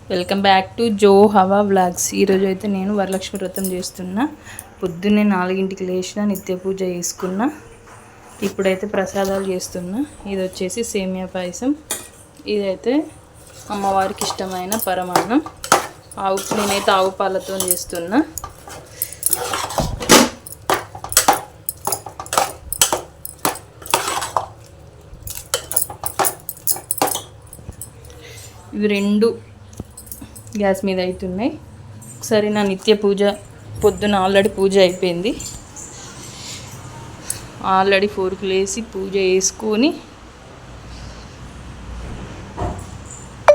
Welcome back to జో హవా vlogs. ఈరోజు అయితే నేను వరలక్ష్మి వ్రతం చేస్తున్నా. పొద్దున్నే 4ంటికి లేచిన, నిత్య పూజ చేసుకున్నా. ఇప్పుడైతే ప్రసాదాలు చేస్తున్నా. ఇది వచ్చేసి సేమియా పాయసం. ఇదైతే అమ్మవారికి ఇష్టమైన పరమాన్నం. నేనైతే ఆవు పాలతో చేస్తున్నా. ఇవి రెండు గ్యాస్ మీద అవుతున్నాయి. ఒకసారి నా నిత్య పూజ పొద్దున ఆల్రెడీ పూజ అయిపోయింది. ఆల్రెడీ 4కు లేసి పూజ చేసుకొని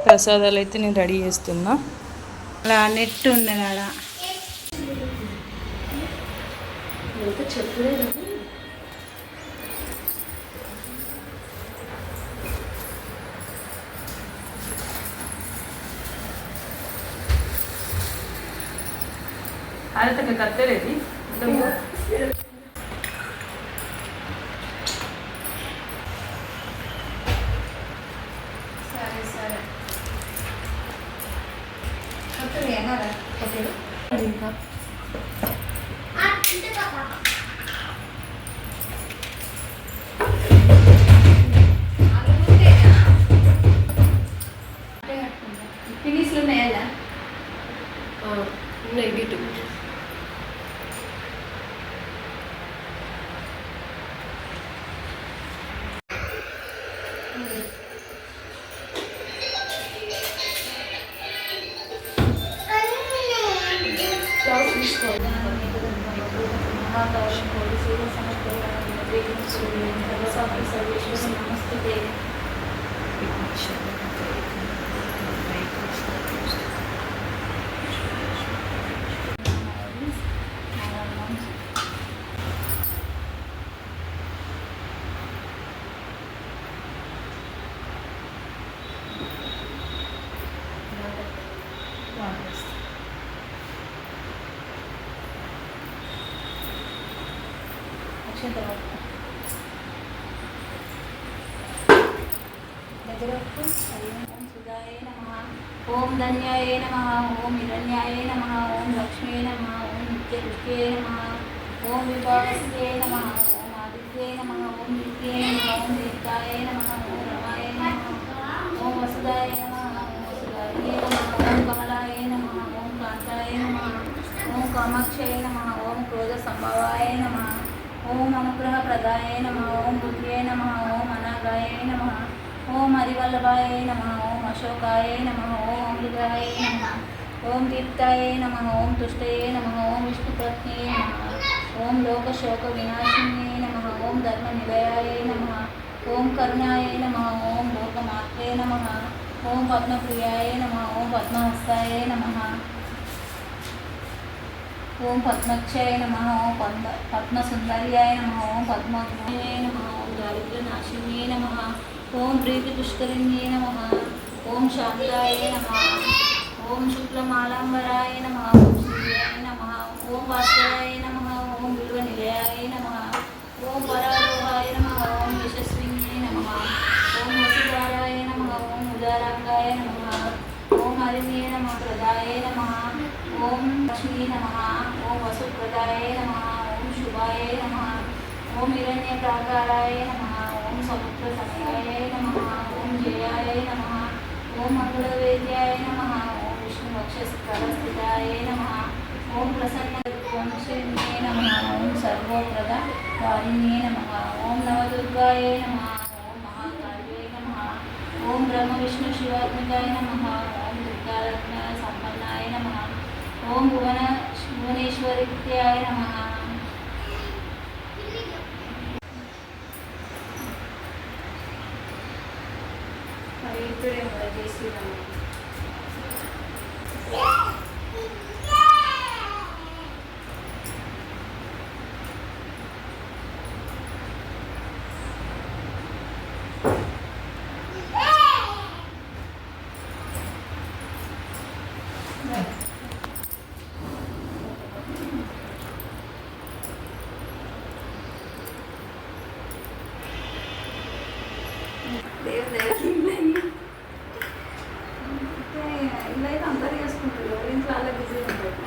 ప్రసాదాలు అయితే నేను రెడీ చేస్తున్నా. అలా నెట్ ఉన్నది ఆడ చెప్పలేదు. అయితే కత్తలేదు. సరే సరే ఇంకా ఫినిష్లు ఉన్నాయా? ఉన్నాయి గిటు. ఓం ధన్యాయ నమః, ఓం హిరణ్యాయ నమః, ఓం లక్ష్మీ నమః, ఓం నిత్యకృష్ణే నమః, ఓం విభావస్తే నమః, ఓం ఆదిత్యే నమః, ఓం నిత్యే నమః, ఓం దీప్తాయ నమః, ఓం రమాయ నమః, ఓం వసుదాయ నమః, ఓం వసుదాయ నమః, ఓం కమలాయ నమః, ఓం కాంతాయ నమః, ఓం కామాక్షయ నమః, ఓం క్రోధ సంభవాయ నమః, ఓం అనుగ్రహ ప్రదాయ నమః, ఓం బుద్ధ్యే నమః, ఓం అనాగాయ నమః, ఓం హరివల్లభాయ నమః, ఓం అశోకాయ నమః, ఓం అమృతాయ నమః, ఓం దీప్తాయ నమః, ఓం తుష్టయే నమః, ఓం విష్ణుపత్న్యే నమః, ఓం లోకశోక వినాశిన్యే నమః, ఓం ధర్మనిలయాయ నమః, ఓం కరుణాయ నమః, ఓం లోకమాత్రే నమః, ఓం పద్మప్రియాయ నమః, ఓం పద్మహస్తాయ నమః, ఓం పద్మక్షయ నమః, ఓం పద్మసుందర్యాయ నమః, ఓం పద్మోద్భవాయ నమః, ఓం దారిద్ర్యనాశిన్యే నమః, ఓం ప్రీతి పుష్కరిణ్యే నమః, ఓం శాంతాయ నమః, ఓం శుక్లమాలాంబరాయ నమః, ఓం సూర్యాయ నమః, ఓం వాసుదేవాయ నమః, ఓం బిల్వ నిలయాయ నమః, ఓం పరాలోహాయ నమః, ఓం యశస్విన్యే నమః, ఓం వసుధారాయ నమః, ఓం ఉదారాంగాయ నమః, ఓం హరిణ్యే నమః ప్రదాయ నమః, ఓం లక్ష్మీ నమః, ఓం వసుప్రదాయ నమః, ఓం శుభాయ నమః, ఓం హిరణ్య ప్రాకారాయ నమః, ఓం సముద్ర సమయాయ నమః, ఓం జయాయ నమః, ఓం మంగళవేద్యాయ నమః, ఓం విష్ణు వక్షస్థలస్థితాయ నమః, ఓం ప్రసన్న వంశిన్యే నమః, ఓం సర్వోప్రద వారిణ్యే నమః, ఓం నవదుర్గాయ నమః, ఓం మహాకాళ్యై నమః, ఓం బ్రహ్మ విష్ణు శివాత్మికాయ నమః, ఓం దుర్గారత్న సంపన్నాయ నమః, ఓం భువనేశ్వరిత్యాయ నమః. ఇప్పుడే చేసి ఇల్లు అయితే అందరూ చేసుకుంటారు, ఎవరి ఇంట్లో అలా బిజీ ఉంటారు.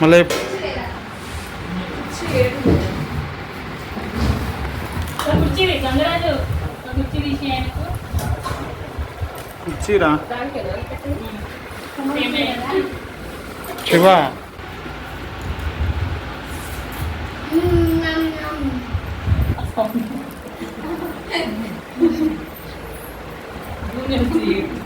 మళ్ళీ ఇచ్చిరా శివ Junior